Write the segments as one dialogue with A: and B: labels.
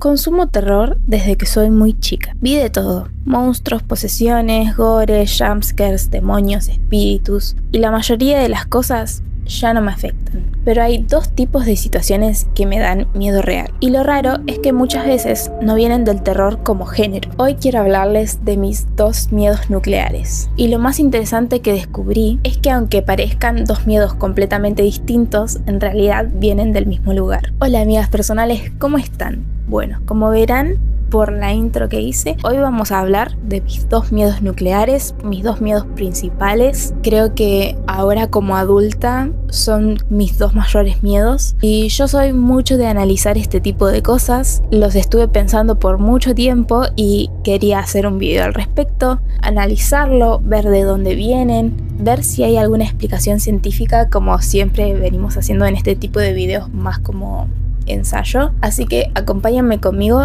A: Consumo terror desde que soy muy chica. Vi de todo: monstruos, posesiones, gore, jumpscares, demonios, espíritus, y la mayoría de las cosas ya no me afectan. Pero hay dos tipos de situaciones que me dan miedo real. Y lo raro es que muchas veces no vienen del terror como género. Hoy quiero hablarles de mis dos miedos nucleares. Y lo más interesante que descubrí es que aunque parezcan dos miedos completamente distintos, en realidad vienen del mismo lugar. Hola amigas personales, ¿cómo están? Bueno, como verán por la intro que hice, hoy vamos a hablar de mis dos miedos nucleares, mis dos miedos principales. Creo que ahora como adulta son mis dos mayores miedos y yo soy mucho de analizar este tipo de cosas. Los estuve pensando por mucho tiempo y quería hacer un video al respecto, analizarlo, ver de dónde vienen, ver si hay alguna explicación científica, como siempre venimos haciendo en este tipo de videos más como ensayo. Así que acompáñenme conmigo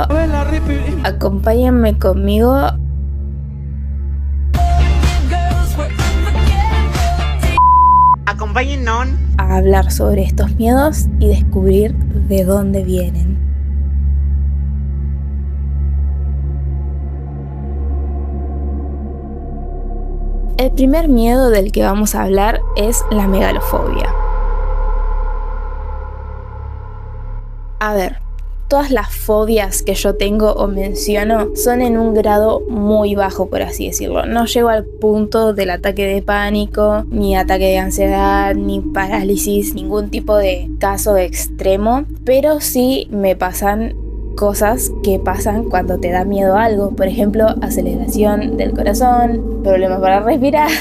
B: Acompáñennos
A: a hablar sobre estos miedos y descubrir de dónde vienen. El primer miedo del que vamos a hablar es la megalofobia. A ver, todas las fobias que yo tengo o menciono son en un grado muy bajo, por así decirlo. No llego al punto del ataque de pánico, ni ataque de ansiedad, ni parálisis, ningún tipo de caso extremo, pero sí me pasan cosas que pasan cuando te da miedo algo. Por ejemplo, aceleración del corazón, problemas para respirar,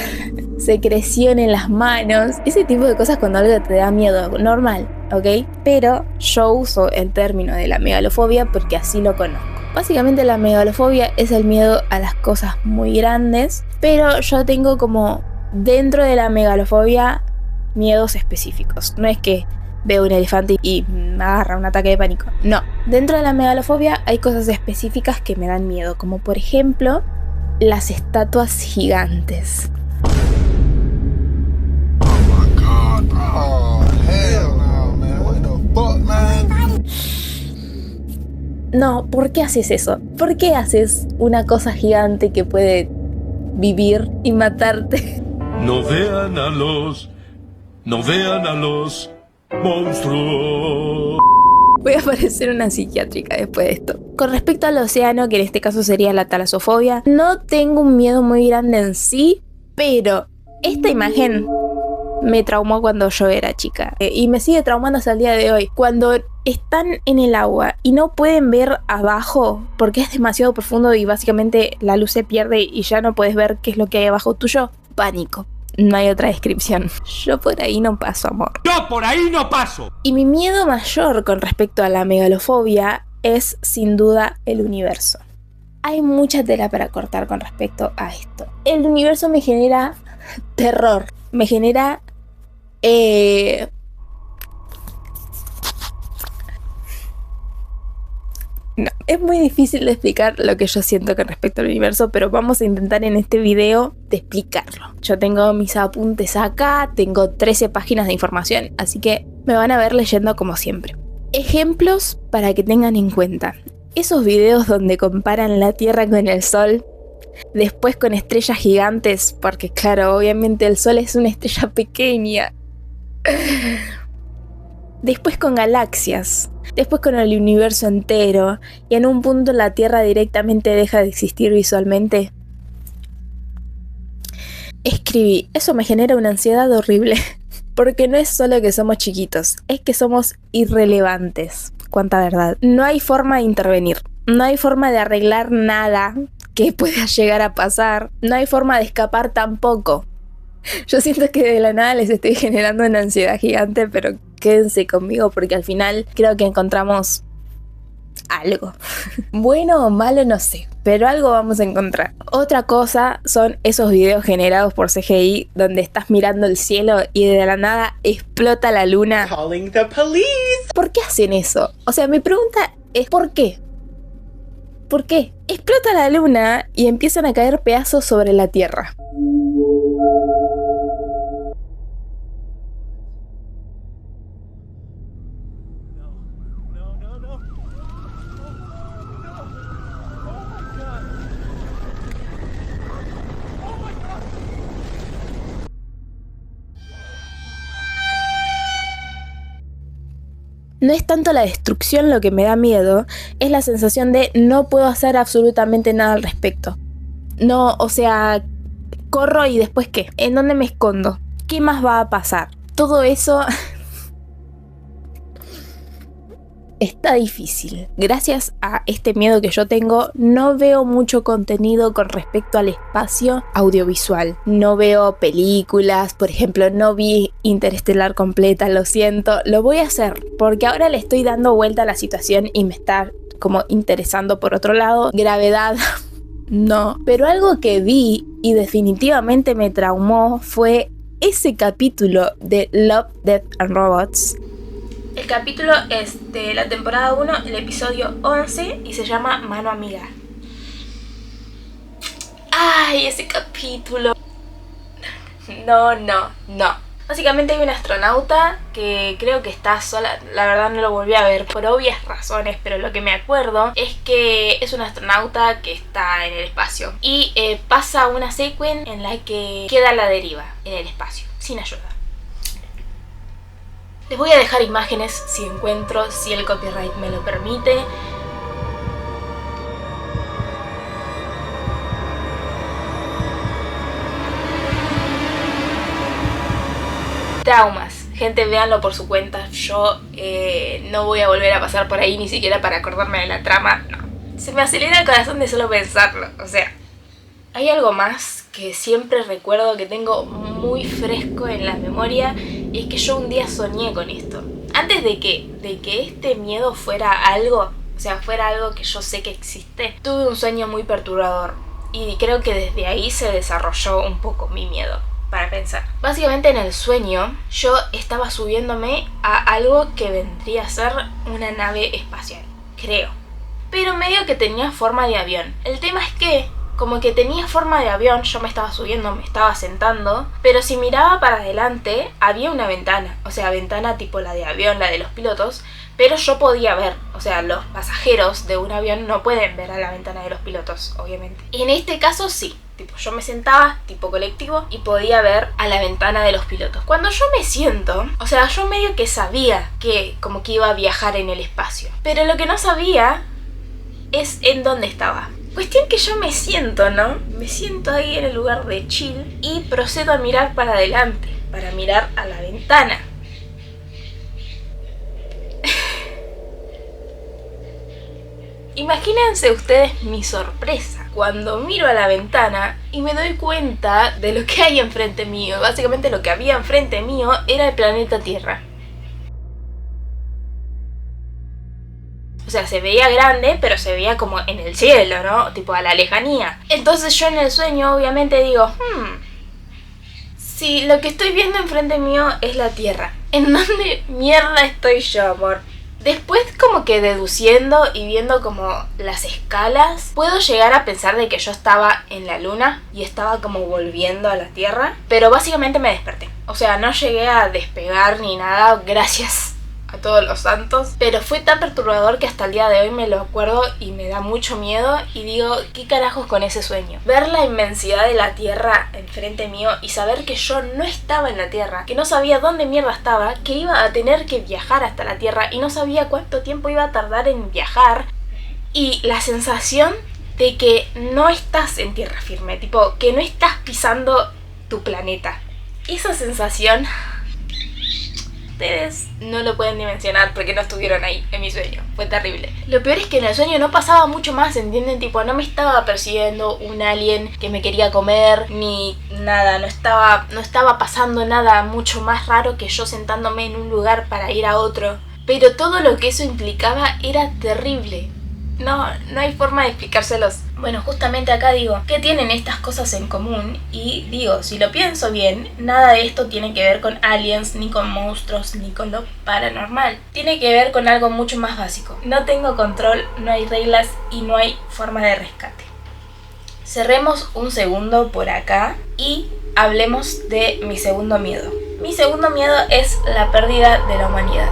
A: secreción en las manos, ese tipo de cosas cuando algo te da miedo, normal, ¿ok? Pero yo uso el término de la megalofobia porque así lo conozco. Básicamente la megalofobia es el miedo a las cosas muy grandes, pero yo tengo como dentro de la megalofobia miedos específicos. No es que veo un elefante y me agarra un ataque de pánico. No, dentro de la megalofobia hay cosas específicas que me dan miedo, como por ejemplo las estatuas gigantes. No, ¿por qué haces eso? ¿Por qué haces una cosa gigante que puede vivir y matarte?
C: No vean a los monstruos.
A: Voy a parecer una psiquiátrica después de esto. Con respecto al océano, que en este caso sería la talasofobia, no tengo un miedo muy grande en sí, pero esta imagen me traumó cuando yo era chica y me sigue traumando hasta el día de hoy. Cuando están en el agua y no pueden ver abajo porque es demasiado profundo y básicamente la luz se pierde y ya no puedes ver qué es lo que hay abajo tuyo, pánico. No hay otra descripción. Yo por ahí no paso, amor.
B: ¡Yo por ahí no paso!
A: Y mi miedo mayor con respecto a la megalofobia es sin duda el universo. Hay mucha tela para cortar con respecto a esto. El universo me genera terror, me genera no, es muy difícil de explicar lo que yo siento con respecto al universo, pero vamos a intentar en este video de explicarlo. Yo tengo mis apuntes acá, tengo 13 páginas de información, así que me van a ver leyendo como siempre. Ejemplos para que tengan en cuenta: esos videos donde comparan la Tierra con el Sol, después con estrellas gigantes, porque claro, obviamente el Sol es una estrella pequeña. Después con galaxias, después con el universo entero, y en un punto la Tierra directamente deja de existir visualmente. Escribí, eso me genera una ansiedad horrible, porque no es solo que somos chiquitos, es que somos irrelevantes. Cuánta verdad. No hay forma de intervenir, no hay forma de arreglar nada que pueda llegar a pasar, no hay forma de escapar tampoco. Yo siento que de la nada les estoy generando una ansiedad gigante, pero quédense conmigo porque al final creo que encontramos algo. Bueno o malo no sé, pero algo vamos a encontrar. Otra cosa son esos videos generados por CGI donde estás mirando el cielo y de la nada explota la luna.
B: Calling the police.
A: ¿Por qué hacen eso? O sea, mi pregunta es ¿por qué? ¿Por qué? Explota la luna y empiezan a caer pedazos sobre la Tierra. no es tanto la destrucción lo que me da miedo, es la sensación de no puedo hacer absolutamente nada al respecto. No, o sea, corro y después ¿qué? ¿En dónde me escondo? ¿Qué más va a pasar? Todo eso está difícil. Gracias a este miedo que yo tengo, no veo mucho contenido con respecto al espacio audiovisual. No veo películas, por ejemplo, no vi Interestelar completa, lo siento. Lo voy a hacer porque ahora le estoy dando vuelta a la situación y me está como interesando por otro lado. Gravedad, no. Pero algo que vi y definitivamente me traumó fue ese capítulo de Love, Death and Robots. El capítulo es de la temporada 1, el episodio 11, y se llama Mano Amiga. ¡Ay, ese capítulo! No. Básicamente hay una astronauta que creo que está sola. La verdad no lo volví a ver por obvias razones, pero lo que me acuerdo es que es una astronauta que está en el espacio. Y pasa una secuencia en la que queda a la deriva en el espacio, sin ayuda. Les voy a dejar imágenes si encuentro, si el copyright me lo permite. Traumas. Gente, véanlo por su cuenta. Yo no voy a volver a pasar por ahí ni siquiera para acordarme de la trama. No. Se me acelera el corazón de solo pensarlo. O sea, hay algo más que siempre recuerdo, que tengo muy fresco en la memoria, y es que yo un día soñé con esto. Antes de que este miedo fuera algo, o sea, fuera algo que yo sé que existe, tuve un sueño muy perturbador. Y creo que desde ahí se desarrolló un poco mi miedo para pensar. Básicamente en el sueño yo estaba subiéndome a algo que vendría a ser una nave espacial, creo. Pero medio que tenía forma de avión. El tema es que como que tenía forma de avión, yo me estaba subiendo, me estaba sentando, pero si miraba para adelante había una ventana, o sea, ventana tipo la de avión, la de los pilotos, pero yo podía ver, o sea, los pasajeros de un avión no pueden ver a la ventana de los pilotos, obviamente. En este caso sí, tipo yo me sentaba, tipo colectivo, y podía ver a la ventana de los pilotos. Cuando yo me siento, o sea, yo medio que sabía que como que iba a viajar en el espacio, pero lo que no sabía es en dónde estaba. Cuestión que yo me siento, ¿no? Me siento ahí en el lugar de chill y procedo a mirar para adelante, para mirar a la ventana. Imagínense ustedes mi sorpresa cuando miro a la ventana y me doy cuenta de lo que hay enfrente mío. Básicamente lo que había enfrente mío era el planeta Tierra. O sea, se veía grande, pero se veía como en el cielo, ¿no? Tipo a la lejanía. Entonces yo en el sueño obviamente digo, si lo que estoy viendo enfrente mío es la Tierra, ¿en dónde mierda estoy yo, amor? Después como que deduciendo y viendo como las escalas, puedo llegar a pensar de que yo estaba en la luna y estaba como volviendo a la Tierra, pero básicamente me desperté. O sea, no llegué a despegar ni nada, gracias a todos los santos, pero fue tan perturbador que hasta el día de hoy me lo acuerdo y me da mucho miedo y digo, ¿qué carajos con ese sueño? Ver la inmensidad de la Tierra enfrente mío y saber que yo no estaba en la Tierra, que no sabía dónde mierda estaba, que iba a tener que viajar hasta la Tierra y no sabía cuánto tiempo iba a tardar en viajar, y la sensación de que no estás en tierra firme, tipo, que no estás pisando tu planeta. Esa sensación ustedes no lo pueden dimensionar porque no estuvieron ahí en mi sueño. Fue terrible. Lo peor es que en el sueño no pasaba mucho más, ¿entienden? Tipo, no me estaba persiguiendo un alien que me quería comer, ni nada. No estaba pasando nada mucho más raro que yo sentándome en un lugar para ir a otro. Pero todo lo que eso implicaba era terrible. No hay forma de explicárselos. Bueno, justamente acá digo, ¿qué tienen estas cosas en común? Y digo, si lo pienso bien, nada de esto tiene que ver con aliens, ni con monstruos, ni con lo paranormal. Tiene que ver con algo mucho más básico. No tengo control, no hay reglas y no hay forma de rescate. Cerremos un segundo por acá y hablemos de mi segundo miedo. Mi segundo miedo es la pérdida de la humanidad.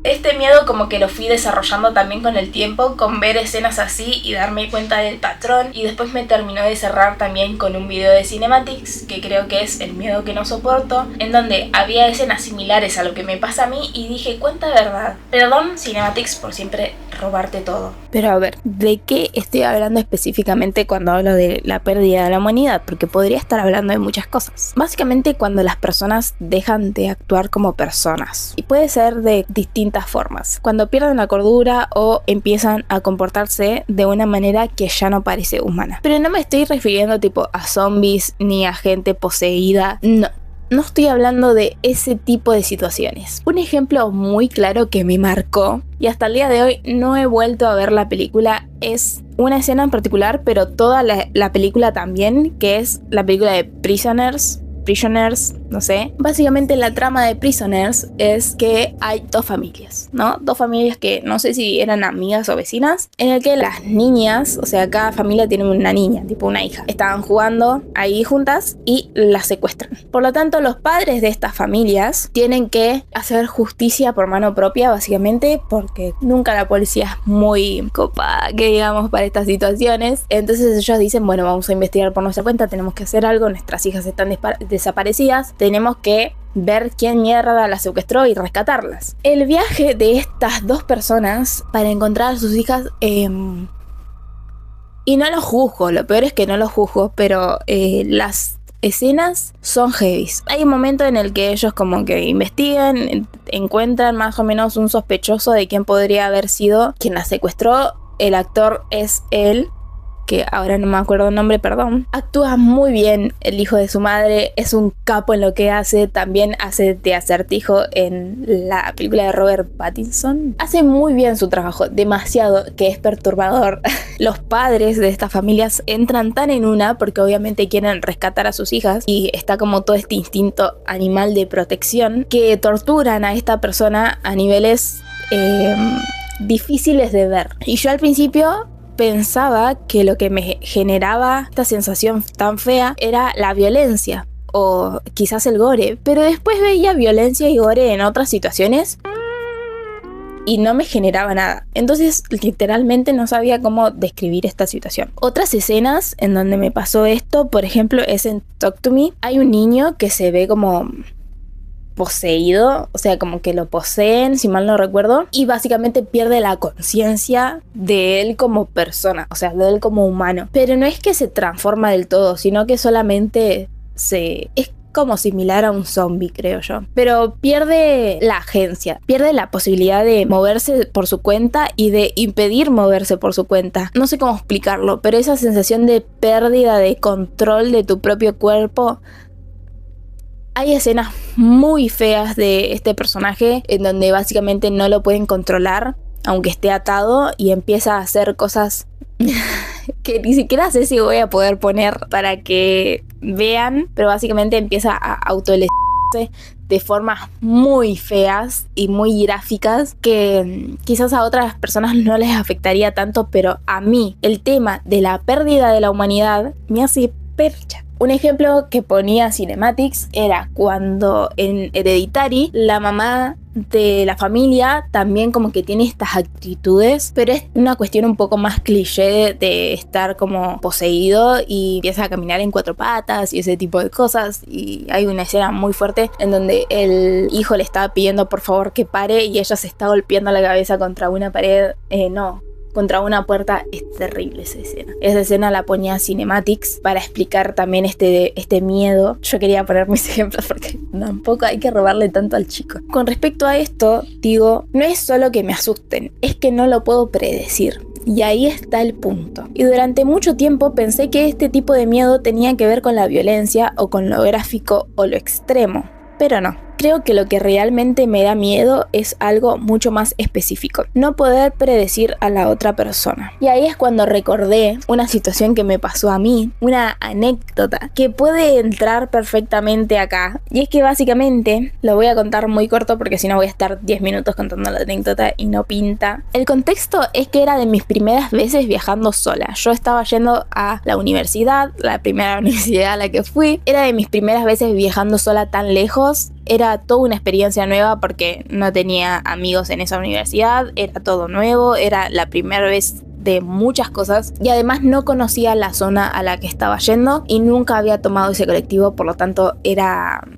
A: Este miedo como que lo fui desarrollando también con el tiempo, con ver escenas así y darme cuenta del patrón, y después me terminó de cerrar también con un video de Cinematics, que creo que es El miedo que no soporto, en donde había escenas similares a lo que me pasa a mí y dije, cuánta verdad. Perdón Cinematics por siempre robarte todo. Pero a ver, ¿de qué estoy hablando específicamente cuando hablo de la pérdida de la humanidad? Porque podría estar hablando de muchas cosas. Básicamente cuando las personas dejan de actuar como personas. Y puede ser de distintas formas. Cuando pierden la cordura o empiezan a comportarse de una manera que ya no parece humana. Pero no me estoy refiriendo tipo a zombies ni a gente poseída. No estoy hablando de ese tipo de situaciones. Un ejemplo muy claro que me marcó, y hasta el día de hoy no he vuelto a ver la película, es una escena en particular, pero toda la película también, que es la película de Prisoners, no sé. Básicamente la trama de Prisoners es que hay dos familias, ¿no? Dos familias que no sé si eran amigas o vecinas, en el que las niñas, o sea, cada familia tiene una niña, tipo una hija. Estaban jugando ahí juntas y las secuestran. Por lo tanto, los padres de estas familias tienen que hacer justicia por mano propia, básicamente, porque nunca la policía es muy copada, que digamos, para estas situaciones. Entonces ellos dicen, bueno, vamos a investigar por nuestra cuenta, tenemos que hacer algo, nuestras hijas están desaparecidas, tenemos que ver quién mierda las secuestró y rescatarlas. El viaje de estas dos personas para encontrar a sus hijas, y no los juzgo, lo peor es que no los juzgo, pero las escenas son heavies. Hay un momento en el que ellos como que investigan, encuentran más o menos un sospechoso de quién podría haber sido quien las secuestró. El actor es él, que ahora no me acuerdo el nombre, perdón. Actúa muy bien el hijo de su madre, es un capo en lo que hace, también hace de Acertijo en la película de Robert Pattinson. Hace muy bien su trabajo, demasiado, que es perturbador. Los padres de estas familias entran tan en una porque obviamente quieren rescatar a sus hijas y está como todo este instinto animal de protección que torturan a esta persona a niveles difíciles de ver. Y yo al principio pensaba que lo que me generaba esta sensación tan fea era la violencia o quizás el gore, pero después veía violencia y gore en otras situaciones y no me generaba nada. Entonces literalmente no sabía cómo describir esta situación. Otras escenas en donde me pasó esto, por ejemplo, es en Talk to Me. Hay un niño que se ve como poseído, o sea, como que lo poseen, si mal no recuerdo, y básicamente pierde la conciencia de él como persona, o sea, de él como humano. Pero no es que se transforma del todo, sino que solamente es como similar a un zombie, creo yo. Pero pierde la agencia, pierde la posibilidad de moverse por su cuenta y de impedir moverse por su cuenta. No sé cómo explicarlo, pero esa sensación de pérdida de control de tu propio cuerpo. Hay escenas muy feas de este personaje en donde básicamente no lo pueden controlar, aunque esté atado, y empieza a hacer cosas que ni siquiera sé si voy a poder poner para que vean, pero básicamente empieza a autolesionarse de formas muy feas y muy gráficas que quizás a otras personas no les afectaría tanto, pero a mí el tema de la pérdida de la humanidad me hace percha. Un ejemplo que ponía Cinematics era cuando en Hereditary la mamá de la familia también como que tiene estas actitudes, pero es una cuestión un poco más cliché de estar como poseído y empieza a caminar en cuatro patas y ese tipo de cosas. Y hay una escena muy fuerte en donde el hijo le está pidiendo por favor que pare y ella se está golpeando la cabeza contra una pared, contra una puerta. Es terrible esa escena. Esa escena la ponía Cinematics para explicar también este miedo. Yo quería poner mis ejemplos porque tampoco hay que robarle tanto al chico. Con respecto a esto, digo, no es solo que me asusten, es que no lo puedo predecir. Y ahí está el punto. Y durante mucho tiempo pensé que este tipo de miedo tenía que ver con la violencia o con lo gráfico o lo extremo. Pero no. Creo que lo que realmente me da miedo es algo mucho más específico. No poder predecir a la otra persona. Y ahí es cuando recordé una situación que me pasó a mí, una anécdota que puede entrar perfectamente acá. Y es que básicamente, lo voy a contar muy corto porque si no voy a estar 10 minutos contando la anécdota y no pinta. El contexto es que era de mis primeras veces viajando sola. Yo estaba yendo a la universidad, la primera universidad a la que fui. Era de mis primeras veces viajando sola tan lejos. Era toda una experiencia nueva porque no tenía amigos en esa universidad, era todo nuevo, era la primera vez de muchas cosas y además no conocía la zona a la que estaba yendo y nunca había tomado ese colectivo, por lo tanto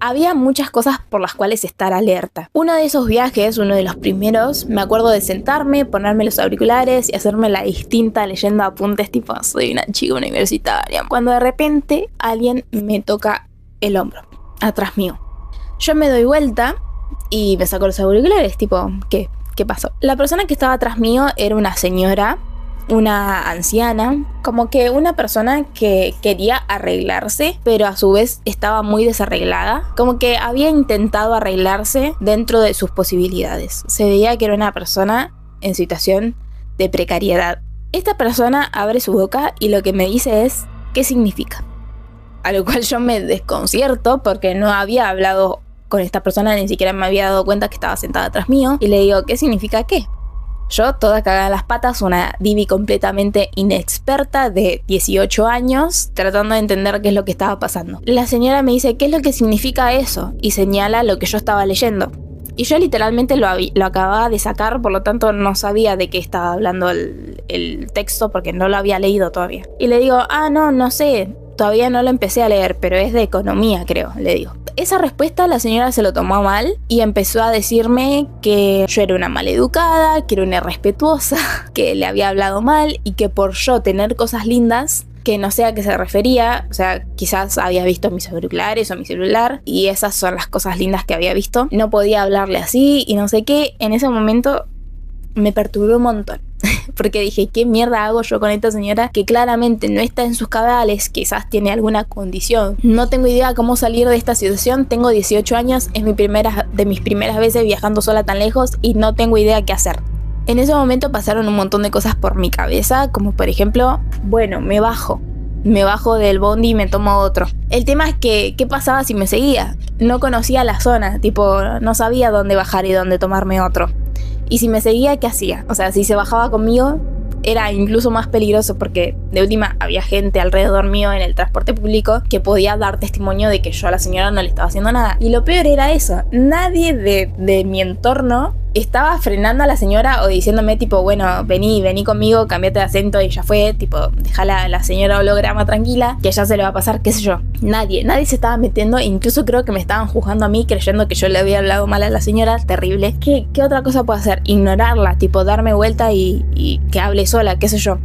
A: había muchas cosas por las cuales estar alerta. Uno de esos viajes, uno de los primeros, me acuerdo de sentarme, ponerme los auriculares y hacerme la distinta leyendo apuntes tipo soy una chica universitaria, cuando de repente alguien me toca el hombro, atrás mío. Yo me doy vuelta y me saco los auriculares, tipo, ¿qué pasó? La persona que estaba atrás mío era una señora, una anciana, como que una persona que quería arreglarse, pero a su vez estaba muy desarreglada, como que había intentado arreglarse dentro de sus posibilidades. Se veía que era una persona en situación de precariedad. Esta persona abre su boca y lo que me dice es ¿qué significa? A lo cual yo me desconcierto porque no había hablado con esta persona, ni siquiera me había dado cuenta que estaba sentada atrás mío, y le digo ¿qué significa qué? Yo, toda cagada en las patas, una divi completamente inexperta de 18 años, tratando de entender qué es lo que estaba pasando. La señora me dice, ¿qué es lo que significa eso? Y señala lo que yo estaba leyendo. Y yo literalmente lo acababa de sacar, por lo tanto no sabía de qué estaba hablando el texto porque no lo había leído todavía. Y le digo, no sé, todavía no lo empecé a leer, pero es de economía, creo, le digo. Esa respuesta la señora se lo tomó mal y empezó a decirme que yo era una maleducada, que era una irrespetuosa, que le había hablado mal y que por yo tener cosas lindas, que no sé a qué se refería, o sea, quizás había visto mis auriculares o mi celular y esas son las cosas lindas que había visto, no podía hablarle así y no sé qué. En ese momento me perturbó un montón. Porque dije, ¿qué mierda hago yo con esta señora que claramente no está en sus cabales? Quizás tiene alguna condición. No tengo idea cómo salir de esta situación. Tengo 18 años, es de mis primeras veces viajando sola tan lejos y no tengo idea qué hacer. En ese momento pasaron un montón de cosas por mi cabeza, como por ejemplo, bueno, me bajo del bondi y me tomo otro. El tema es que, ¿qué pasaba si me seguía? No conocía la zona, tipo, no sabía dónde bajar y dónde tomarme otro. Y si me seguía, ¿qué hacía? O sea, si se bajaba conmigo, era incluso más peligroso porque de última había gente alrededor mío en el transporte público que podía dar testimonio de que yo a la señora no le estaba haciendo nada. Y lo peor era eso, nadie de mi entorno estaba frenando a la señora o diciéndome tipo, bueno, vení conmigo, cambiate de acento y ya fue, tipo, dejala a la señora holograma tranquila, que ya se le va a pasar, qué sé yo. Nadie se estaba metiendo, incluso creo que me estaban juzgando a mí creyendo que yo le había hablado mal a la señora, terrible. ¿Qué otra cosa puedo hacer? Ignorarla, tipo, darme vuelta y que hable sola, qué sé yo.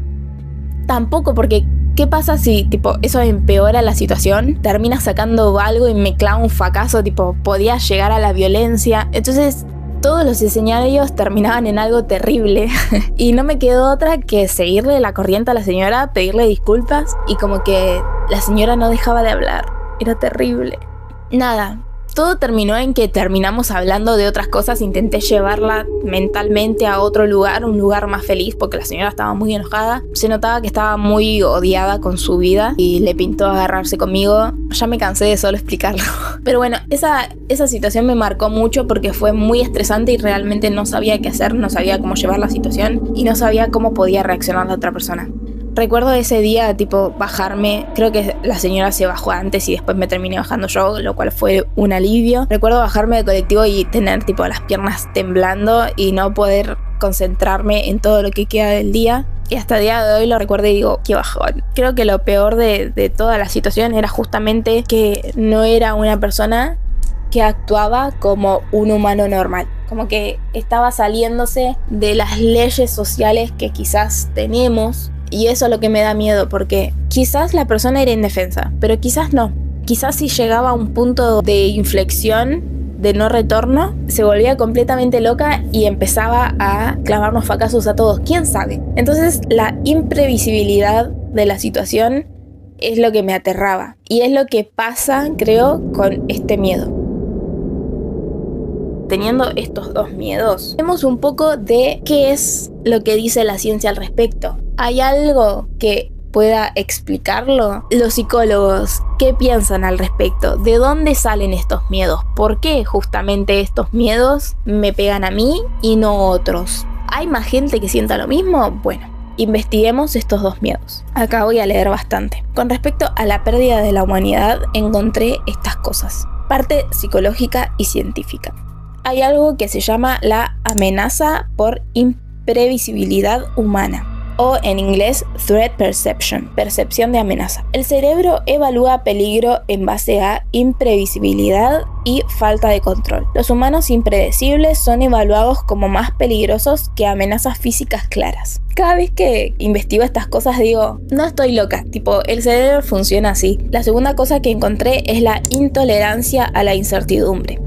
A: Tampoco, porque ¿qué pasa si tipo eso empeora la situación? Termina sacando algo y me clava un fracaso, tipo, podía llegar a la violencia. Entonces todos los escenarios terminaban en algo terrible y no me quedó otra que seguirle la corriente a la señora, pedirle disculpas y como que la señora no dejaba de hablar. Era terrible. Nada, todo terminó en que terminamos hablando de otras cosas. Intenté llevarla mentalmente a otro lugar, un lugar más feliz, porque la señora estaba muy enojada. Se notaba que estaba muy odiada con su vida y le pintó agarrarse conmigo. Ya me cansé de solo explicarlo. Pero bueno, esa situación me marcó mucho porque fue muy estresante y realmente no sabía qué hacer, no sabía cómo llevar la situación y no sabía cómo podía reaccionar la otra persona. Recuerdo ese día, tipo, bajarme. Creo que la señora se bajó antes y después me terminé bajando yo, lo cual fue un alivio. Recuerdo bajarme del colectivo y tener, tipo, las piernas temblando y no poder concentrarme en todo lo que queda del día. Y hasta el día de hoy lo recuerdo y digo, qué bajón. Creo que lo peor de toda la situación era justamente que no era una persona que actuaba como un humano normal. Como que estaba saliéndose de las leyes sociales que quizás tenemos. Y eso es lo que me da miedo, porque quizás la persona era indefensa, pero quizás no. Quizás si llegaba a un punto de inflexión, de no retorno, se volvía completamente loca y empezaba a clavarnos fracasos a todos. ¿Quién sabe? Entonces la imprevisibilidad de la situación es lo que me aterraba. Y es lo que pasa, creo, con este miedo. Teniendo estos dos miedos, vemos un poco de qué es lo que dice la ciencia al respecto. ¿Hay algo que pueda explicarlo? Los psicólogos, ¿qué piensan al respecto? ¿De dónde salen estos miedos? ¿Por qué justamente estos miedos me pegan a mí y no otros? ¿Hay más gente que sienta lo mismo? Bueno, investiguemos estos dos miedos. Acá voy a leer bastante. Con respecto a la pérdida de la humanidad, encontré estas cosas. parte psicológica y científica. Hay algo que se llama la amenaza por imprevisibilidad humana, o en inglés Threat Perception, percepción de amenaza. El cerebro evalúa peligro en base a imprevisibilidad y falta de control. Los humanos impredecibles son evaluados como más peligrosos que amenazas físicas claras. Cada vez que investigo estas cosas digo, no estoy loca, tipo, el cerebro funciona así. La segunda cosa que encontré es la intolerancia a la incertidumbre.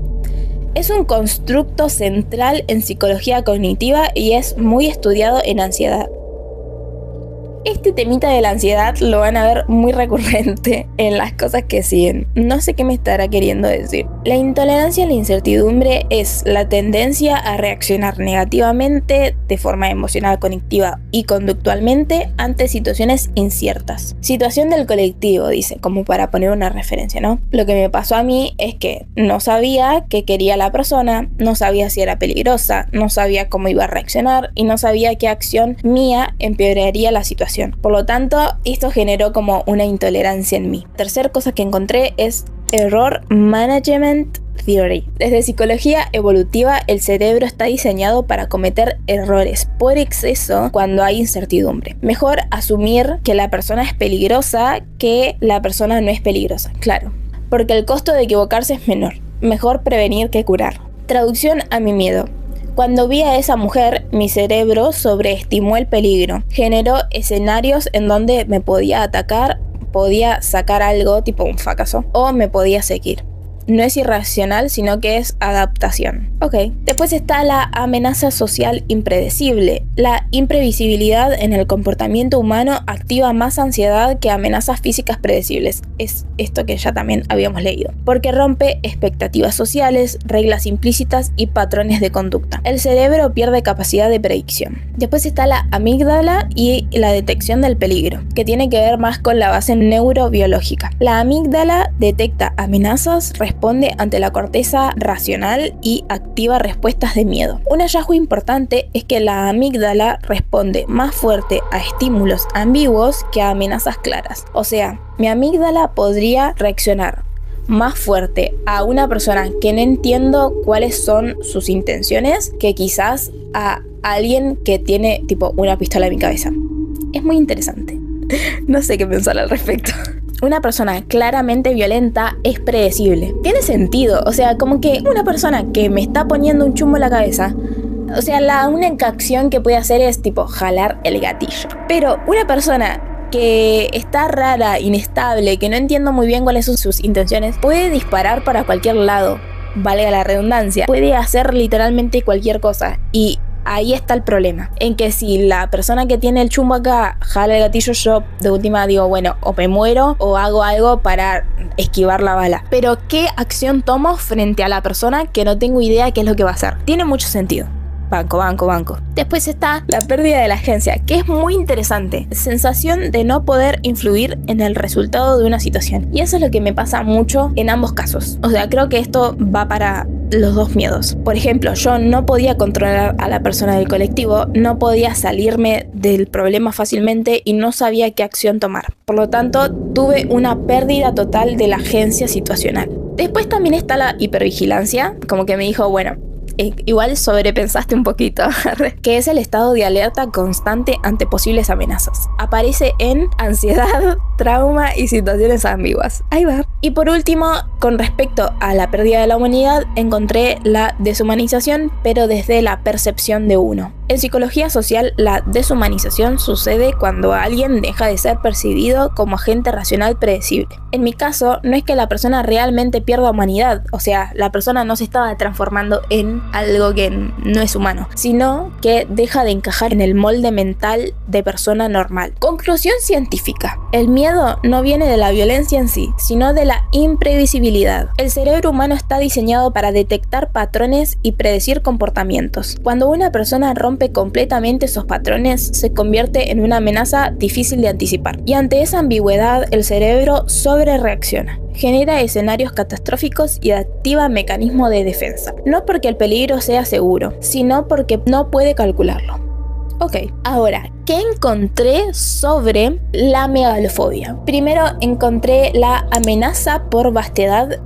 A: Es un constructo central en psicología cognitiva y es muy estudiado en ansiedad. Este temita de la ansiedad lo van a ver muy recurrente en las cosas que siguen. No sé qué me estará queriendo decir. La intolerancia a la incertidumbre es la tendencia a reaccionar negativamente de forma emocional, cognitiva y conductualmente ante situaciones inciertas. Situación del colectivo, dice, como para poner una referencia, ¿no? Lo que me pasó a mí es que no sabía qué quería la persona, no sabía si era peligrosa, no sabía cómo iba a reaccionar y no sabía qué acción mía empeoraría la situación. Por lo tanto, esto generó como una intolerancia en mí. Tercer cosa que encontré es Error Management Theory. Desde psicología evolutiva, el cerebro está diseñado para cometer errores por exceso cuando hay incertidumbre. Mejor asumir que la persona es peligrosa que la persona no es peligrosa, claro, porque el costo de equivocarse es menor. Mejor prevenir que curar. Traducción a mi miedo. Cuando vi a esa mujer, mi cerebro sobreestimó el peligro. Generó escenarios en donde me podía atacar, podía sacar algo, tipo un fracaso, o me podía seguir. No es irracional, sino que es adaptación. Ok. Después está la amenaza social impredecible. La imprevisibilidad en el comportamiento humano activa más ansiedad que amenazas físicas predecibles. Es esto que ya también habíamos leído. Porque rompe expectativas sociales, reglas implícitas y patrones de conducta. El cerebro pierde capacidad de predicción. Después está la amígdala y la detección del peligro, que tiene que ver más con la base neurobiológica. La amígdala detecta amenazas, responde ante la corteza racional y activa respuestas de miedo. Un hallazgo importante es que la amígdala responde más fuerte a estímulos ambiguos que a amenazas claras. O sea, mi amígdala podría reaccionar más fuerte a una persona que no entiendo cuáles son sus intenciones que quizás a alguien que tiene tipo una pistola en mi cabeza. Es muy interesante. No sé qué pensar al respecto. Una persona claramente violenta es predecible. Tiene sentido, o sea, como que una persona que me está poniendo un chumbo en la cabeza, o sea, la única acción que puede hacer es tipo jalar el gatillo. Pero una persona que está rara, inestable, que no entiendo muy bien cuáles son sus intenciones, puede disparar para cualquier lado, valga la redundancia. Puede hacer literalmente cualquier cosa y ahí está el problema, en que si la persona que tiene el chumbo acá jala el gatillo, yo de última digo, bueno, o me muero o hago algo para esquivar la bala. Pero ¿qué acción tomo frente a la persona que no tengo idea qué es lo que va a hacer? Tiene mucho sentido. Banco. Después está la pérdida de la agencia, que es muy interesante. Sensación de no poder influir en el resultado de una situación. Y eso es lo que me pasa mucho en ambos casos. O sea, creo que esto va para los dos miedos. Por ejemplo, yo no podía controlar a la persona del colectivo, no podía salirme del problema fácilmente y no sabía qué acción tomar. Por lo tanto, tuve una pérdida total de la agencia situacional. Después también está la hipervigilancia, como que me dijo, bueno, igual sobrepensaste un poquito, que es el estado de alerta constante ante posibles amenazas. Aparece en ansiedad, trauma y situaciones ambiguas. Ahí va. Y por último, con respecto a la pérdida de la humanidad, encontré la deshumanización, pero desde la percepción de uno. En psicología social, la deshumanización sucede cuando alguien deja de ser percibido como agente racional predecible. En mi caso, no es que la persona realmente pierda humanidad, o sea, la persona no se estaba transformando en algo que no es humano, sino que deja de encajar en el molde mental de persona normal. Conclusión científica. El miedo no viene de la violencia en sí, sino de la imprevisibilidad. El cerebro humano está diseñado para detectar patrones y predecir comportamientos. Cuando una persona rompe completamente esos patrones, se convierte en una amenaza difícil de anticipar. Y ante esa ambigüedad, el cerebro sobrereacciona. Genera escenarios catastróficos y activa mecanismos de defensa. No porque el peligro sea seguro, sino porque no puede calcularlo. Ok, ahora, ¿qué encontré sobre la megalofobia? Primero encontré la amenaza por vastedad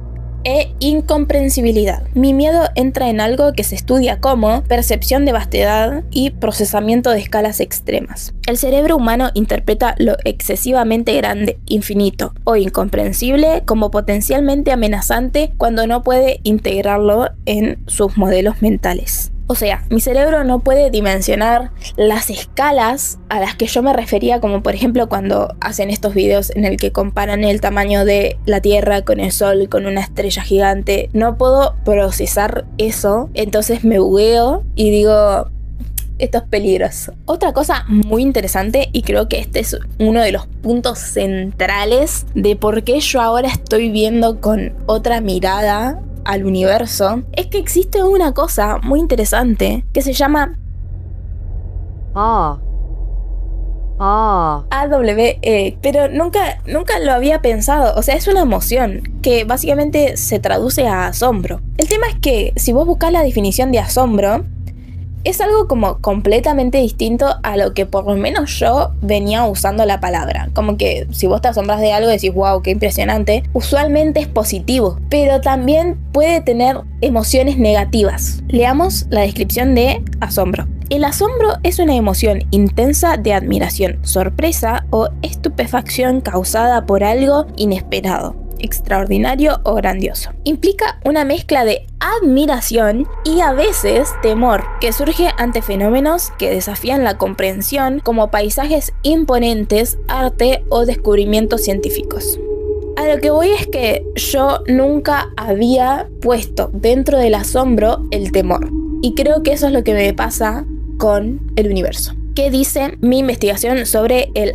A: e incomprensibilidad. Mi miedo entra en algo que se estudia como percepción de vastedad y procesamiento de escalas extremas. El cerebro humano interpreta lo excesivamente grande, infinito o incomprensible como potencialmente amenazante cuando no puede integrarlo en sus modelos mentales. O sea, mi cerebro no puede dimensionar las escalas a las que yo me refería, como por ejemplo cuando hacen estos videos en el que comparan el tamaño de la Tierra con el Sol, con una estrella gigante. No puedo procesar eso, entonces me bugueo y digo, esto es peligroso. Otra cosa muy interesante, y creo que este es uno de los puntos centrales de por qué yo ahora estoy viendo con otra mirada al universo, es que existe una cosa muy interesante que se llama AWE, pero nunca lo había pensado. O sea, es una emoción que básicamente se traduce a asombro. El tema es que si vos buscas la definición de asombro, es algo como completamente distinto a lo que por lo menos yo venía usando la palabra. Como que si vos te asombras de algo y decís, wow, qué impresionante, usualmente es positivo, pero también puede tener emociones negativas. Leamos la descripción de asombro. El asombro es una emoción intensa de admiración, sorpresa o estupefacción causada por algo inesperado, extraordinario o grandioso. Implica una mezcla de admiración y a veces temor que surge ante fenómenos que desafían la comprensión, como paisajes imponentes, arte o descubrimientos científicos. A lo que voy es que yo nunca había puesto dentro del asombro el temor, y creo que eso es lo que me pasa con el universo. ¿Qué dice mi investigación sobre el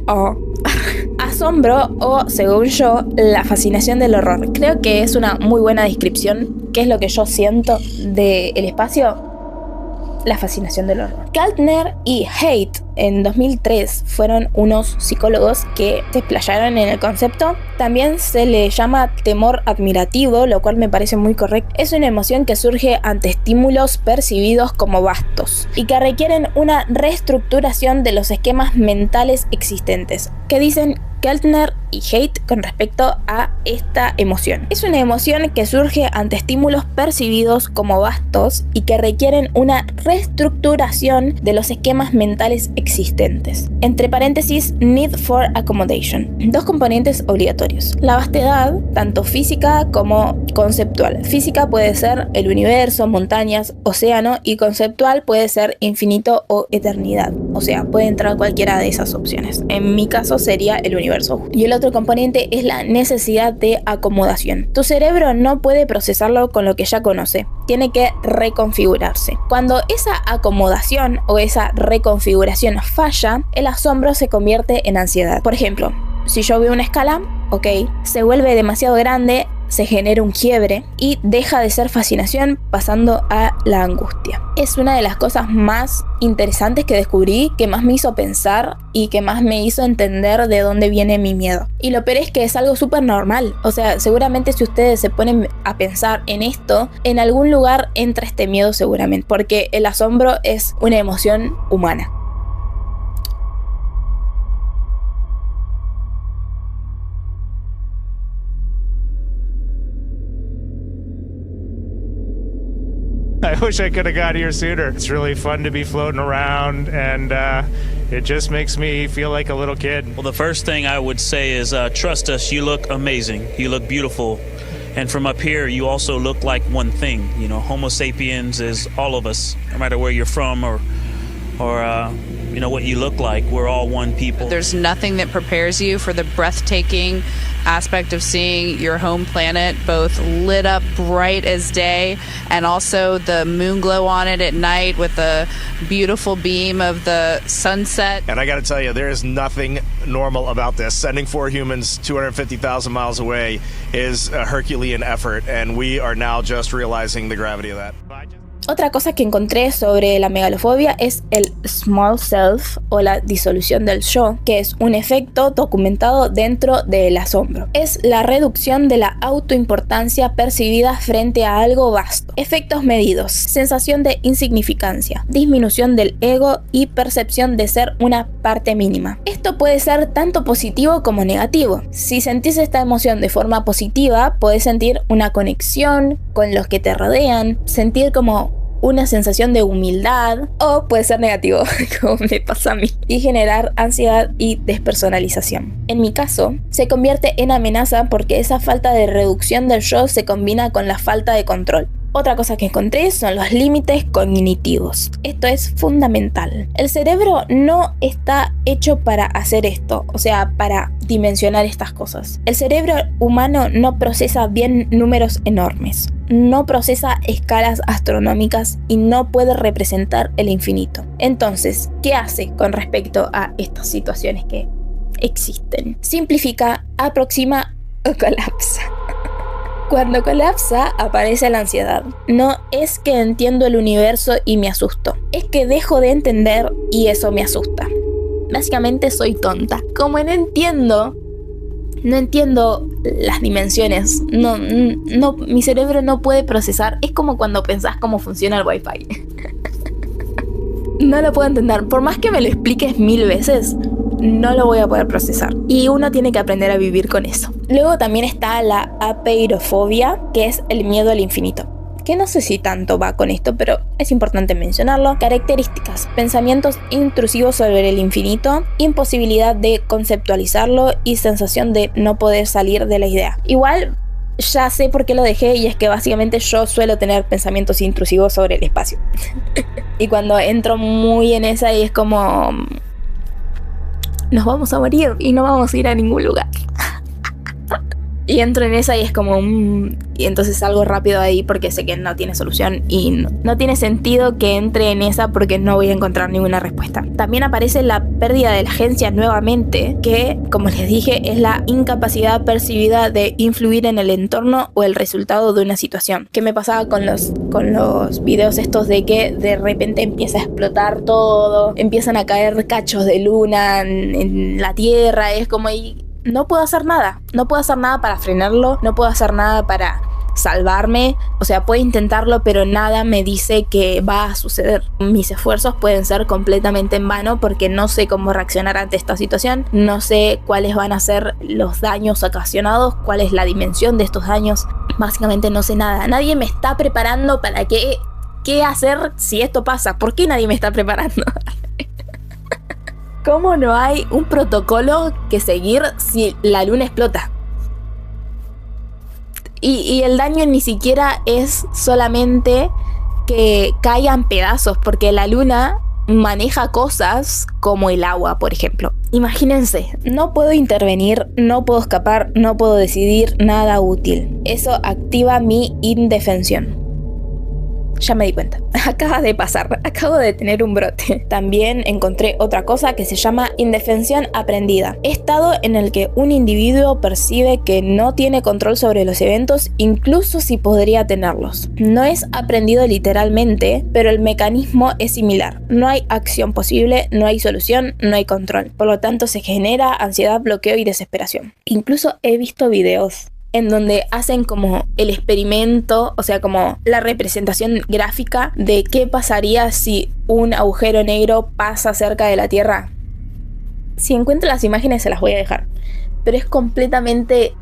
A: asombro o, según yo, la fascinación del horror? Creo que es una muy buena descripción. ¿Qué es lo que yo siento del espacio? La fascinación del horror. Keltner y Haidt en 2003 fueron unos psicólogos que se explayaron en el concepto. También se le llama temor admirativo, lo cual me parece muy correcto. Es una emoción que surge ante estímulos percibidos como vastos y que requieren una reestructuración de los esquemas mentales existentes. ¿Qué dicen Keltner y Haidt con respecto a esta emoción? Es una emoción que surge ante estímulos percibidos como vastos y que requieren una reestructuración de los esquemas mentales existentes. Entre paréntesis, need for accommodation. Dos componentes obligatorios. La vastedad, tanto física como conceptual. Física puede ser el universo, montañas, océano, y conceptual puede ser infinito o eternidad. O sea, puede entrar cualquiera de esas opciones. En mi caso sería el universo. Y el otro componente es la necesidad de acomodación. Tu cerebro no puede procesarlo con lo que ya conoce. Tiene que reconfigurarse. Cuando esa acomodación o esa reconfiguración falla, el asombro se convierte en ansiedad. Por ejemplo, si yo veo una escala, se vuelve demasiado grande, se genera un quiebre y deja de ser fascinación pasando a la angustia. Es una de las cosas más interesantes que descubrí, que más me hizo pensar y que más me hizo entender de dónde viene mi miedo. Y lo peor es que es algo súper normal. O sea, seguramente si ustedes se ponen a pensar en esto, en algún lugar entra este miedo seguramente, porque el asombro es una emoción humana.
C: I wish I could have got here sooner. It's really fun to be floating around, and it just makes me feel like a little kid.
D: Well, the first thing I would say is trust us. You look amazing. You look beautiful. And from up here, you also look like one thing. You know, Homo sapiens is all of us, no matter where you're from or you know, what you look like. We're all one people.
E: There's nothing that prepares you for the breathtaking aspect of seeing your home planet both lit up bright as day and also the moon glow on it at night with the beautiful beam of the sunset.
C: And I got to tell you, there is nothing normal about this. Sending 4 humans 250,000 miles away is a Herculean effort, and we are now just realizing the gravity of that.
A: Otra cosa que encontré sobre la megalofobia es el small self o la disolución del yo, que es un efecto documentado dentro del asombro. Es la reducción de la autoimportancia percibida frente a algo vasto. Efectos medidos: sensación de insignificancia, disminución del ego y percepción de ser una parte mínima. Esto puede ser tanto positivo como negativo. Si sentís esta emoción de forma positiva, podés sentir una conexión con los que te rodean, sentir como una sensación de humildad, o puede ser negativo, como me pasa a mí, y generar ansiedad y despersonalización. En mi caso, se convierte en amenaza porque esa falta de reducción del yo se combina con la falta de control. Otra cosa que encontré son los límites cognitivos. Esto es fundamental. El cerebro no está hecho para hacer esto, o sea, para dimensionar estas cosas. El cerebro humano no procesa bien números enormes, no procesa escalas astronómicas y no puede representar el infinito. Entonces, ¿qué hace con respecto a estas situaciones que existen? Simplifica, aproxima o colapsa. Cuando colapsa, aparece la ansiedad. No es que entiendo el universo y me asusto, es que dejo de entender y eso me asusta. Básicamente soy tonta. Como no entiendo las dimensiones, mi cerebro no puede procesar. Es como cuando pensás cómo funciona el Wi-Fi. No lo puedo entender. Por más que me lo expliques 1000 veces, no lo voy a poder procesar. Y uno tiene que aprender a vivir con eso. Luego también está la apeirofobia, que es el miedo al infinito, que no sé si tanto va con esto, pero es importante mencionarlo. Características: pensamientos intrusivos sobre el infinito, imposibilidad de conceptualizarlo y sensación de no poder salir de la idea. Igual ya sé por qué lo dejé, y es que básicamente yo suelo tener pensamientos intrusivos sobre el espacio. Y cuando entro muy en esa, y es como nos vamos a morir y no vamos a ir a ningún lugar. Y entro en esa y es como y entonces salgo rápido de ahí porque sé que no tiene solución y no tiene sentido que entre en esa porque no voy a encontrar ninguna respuesta. También aparece la pérdida de la agencia nuevamente, que, como les dije, es la incapacidad percibida de influir en el entorno o el resultado de una situación. ¿Qué me pasaba con los videos estos de que de repente empieza a explotar todo, empiezan a caer cachos de luna en la tierra? Es como no puedo hacer nada para frenarlo, no puedo hacer nada para salvarme. O sea, puedo intentarlo, pero nada me dice que va a suceder. Mis esfuerzos pueden ser completamente en vano porque no sé cómo reaccionar ante esta situación, no sé cuáles van a ser los daños ocasionados, cuál es la dimensión de estos daños. Básicamente no sé nada. Nadie me está preparando para qué hacer si esto pasa. ¿Por qué nadie me está preparando? ¿Cómo no hay un protocolo que seguir si la luna explota? Y el daño ni siquiera es solamente que caigan pedazos, porque la luna maneja cosas como el agua, por ejemplo. Imagínense, no puedo intervenir, no puedo escapar, no puedo decidir nada útil. Eso activa mi indefensión. Ya me di cuenta, acaba de pasar, acabo de tener un brote. También encontré otra cosa que se llama indefensión aprendida, estado en el que un individuo percibe que no tiene control sobre los eventos, incluso si podría tenerlos. No es aprendido literalmente, pero el mecanismo es similar. No hay acción posible, no hay solución, no hay control. Por lo tanto, se genera ansiedad, bloqueo y desesperación. Incluso he visto videos en donde hacen como el experimento, o sea, como la representación gráfica de qué pasaría si un agujero negro pasa cerca de la Tierra. Si encuentro las imágenes se las voy a dejar, pero es completamente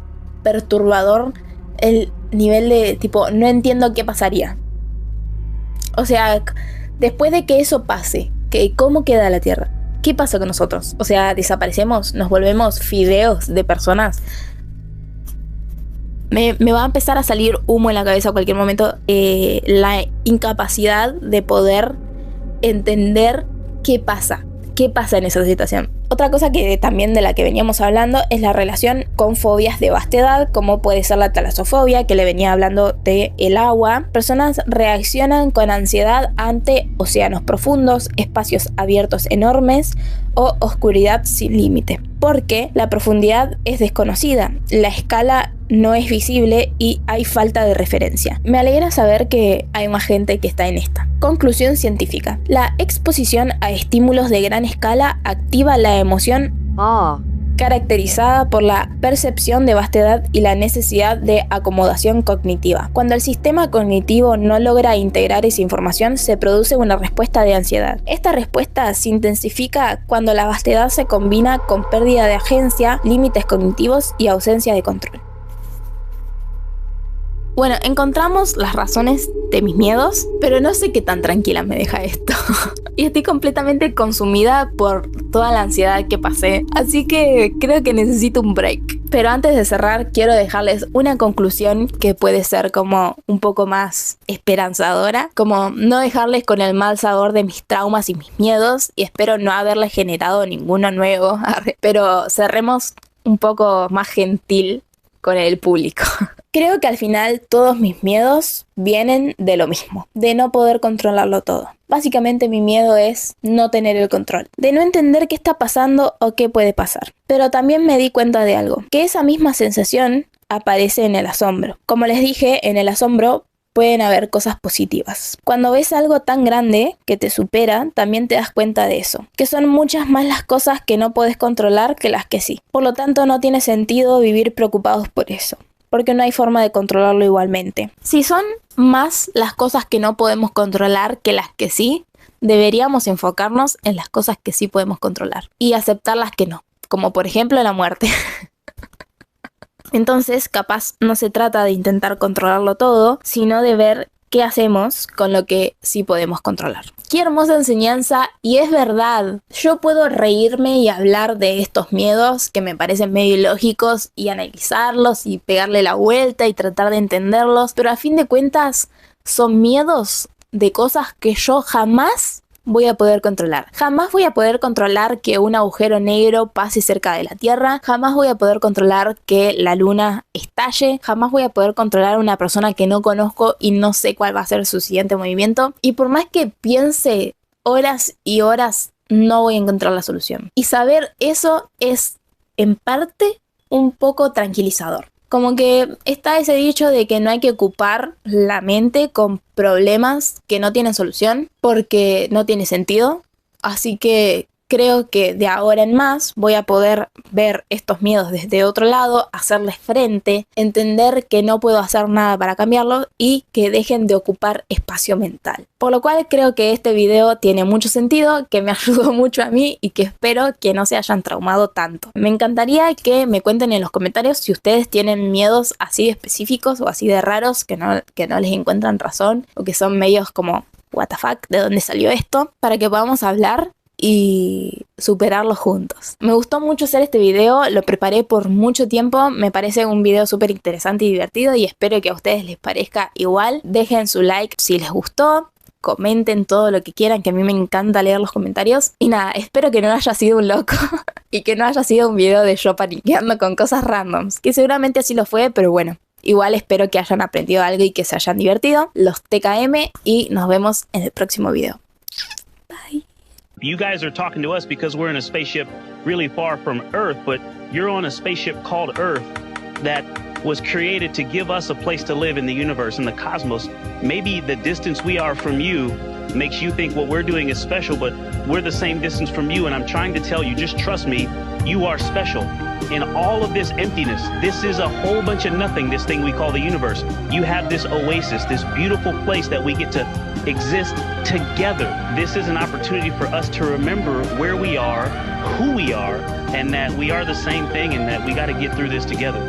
A: perturbador el nivel de tipo, no entiendo qué pasaría. O sea, después de que eso pase, ¿cómo queda la Tierra? ¿Qué pasa con nosotros? O sea, ¿desaparecemos? ¿Nos volvemos fideos de personas? Me va a empezar a salir humo en la cabeza a cualquier momento. La incapacidad de poder entender qué pasa en esa situación. Otra cosa que también de la que veníamos hablando es la relación con fobias de vasta edad, como puede ser la talasofobia, que le venía hablando de el agua. Personas reaccionan con ansiedad ante océanos profundos, espacios abiertos enormes o oscuridad sin límite. porque la profundidad es desconocida, la escala no es visible y hay falta de referencia. Me alegra saber que hay más gente que está en esta. Conclusión científica. La exposición a estímulos de gran escala activa la emoción caracterizada por la percepción de vastedad y la necesidad de acomodación cognitiva. Cuando el sistema cognitivo no logra integrar esa información, se produce una respuesta de ansiedad. Esta respuesta se intensifica cuando la vastedad se combina con pérdida de agencia, límites cognitivos y ausencia de control. Bueno, encontramos las razones de mis miedos, pero no sé qué tan tranquila me deja esto. Y estoy completamente consumida por toda la ansiedad que pasé, así que creo que necesito un break. Pero antes de cerrar, quiero dejarles una conclusión que puede ser como un poco más esperanzadora, como no dejarles con el mal sabor de mis traumas y mis miedos, y espero no haberles generado ninguno nuevo, pero cerremos un poco más gentil con el público. Creo que al final todos mis miedos vienen de lo mismo, de no poder controlarlo todo. Básicamente mi miedo es no tener el control, de no entender qué está pasando o qué puede pasar. Pero también me di cuenta de algo, que esa misma sensación aparece en el asombro. Como les dije, en el asombro pueden haber cosas positivas. Cuando ves algo tan grande que te supera, también te das cuenta de eso, que son muchas más las cosas que no puedes controlar que las que sí. Por lo tanto, no tiene sentido vivir preocupados por eso, porque no hay forma de controlarlo igualmente. Si son más las cosas que no podemos controlar que las que sí, deberíamos enfocarnos en las cosas que sí podemos controlar y aceptar las que no, como por ejemplo la muerte. Entonces, capaz no se trata de intentar controlarlo todo, sino de ver qué hacemos con lo que sí podemos controlar. Qué hermosa enseñanza, y es verdad. Yo puedo reírme y hablar de estos miedos que me parecen medio ilógicos y analizarlos y pegarle la vuelta y tratar de entenderlos, pero a fin de cuentas son miedos de cosas que yo jamás voy a poder controlar. Jamás voy a poder controlar que un agujero negro pase cerca de la Tierra. Jamás voy a poder controlar que la luna estalle. Jamás voy a poder controlar a una persona que no conozco y no sé cuál va a ser su siguiente movimiento. Y por más que piense horas y horas, no voy a encontrar la solución. Y saber eso es, en parte, un poco tranquilizador. Como que está ese dicho de que no hay que ocupar la mente con problemas que no tienen solución porque no tiene sentido. Así que creo que de ahora en más voy a poder ver estos miedos desde otro lado, hacerles frente, entender que no puedo hacer nada para cambiarlos y que dejen de ocupar espacio mental. Por lo cual creo que este video tiene mucho sentido, que me ayudó mucho a mí y que espero que no se hayan traumado tanto. Me encantaría que me cuenten en los comentarios si ustedes tienen miedos así de específicos o así de raros que no les encuentran razón o que son medios como what the fuck, ¿de dónde salió esto? Para que podamos hablar y superarlo juntos. Me gustó mucho hacer este video, lo preparé por mucho tiempo, me parece un video súper interesante y divertido y espero que a ustedes les parezca igual. Dejen su like si les gustó, comenten todo lo que quieran, que a mí me encanta leer los comentarios. Y nada, espero que no haya sido un loco y que no haya sido un video de yo paniqueando con cosas randoms, que seguramente así lo fue, pero bueno. Igual espero que hayan aprendido algo y que se hayan divertido. Los TKM y nos vemos en el próximo video. Bye.
F: You guys are talking to us because we're in a spaceship really far from Earth, but you're on a spaceship called Earth that was created to give us a place to live in the universe, in the cosmos. Maybe the distance we are from you makes you think what we're doing is special, but we're the same distance from you, and I'm trying to tell you, just trust me, you are special. In all of this emptiness, this is a whole bunch of nothing, this thing we call the universe. You have this oasis, this beautiful place that we get to exist together. This is an opportunity for us to remember where we are, who we are, and that we are the same thing and that we got to get through this together.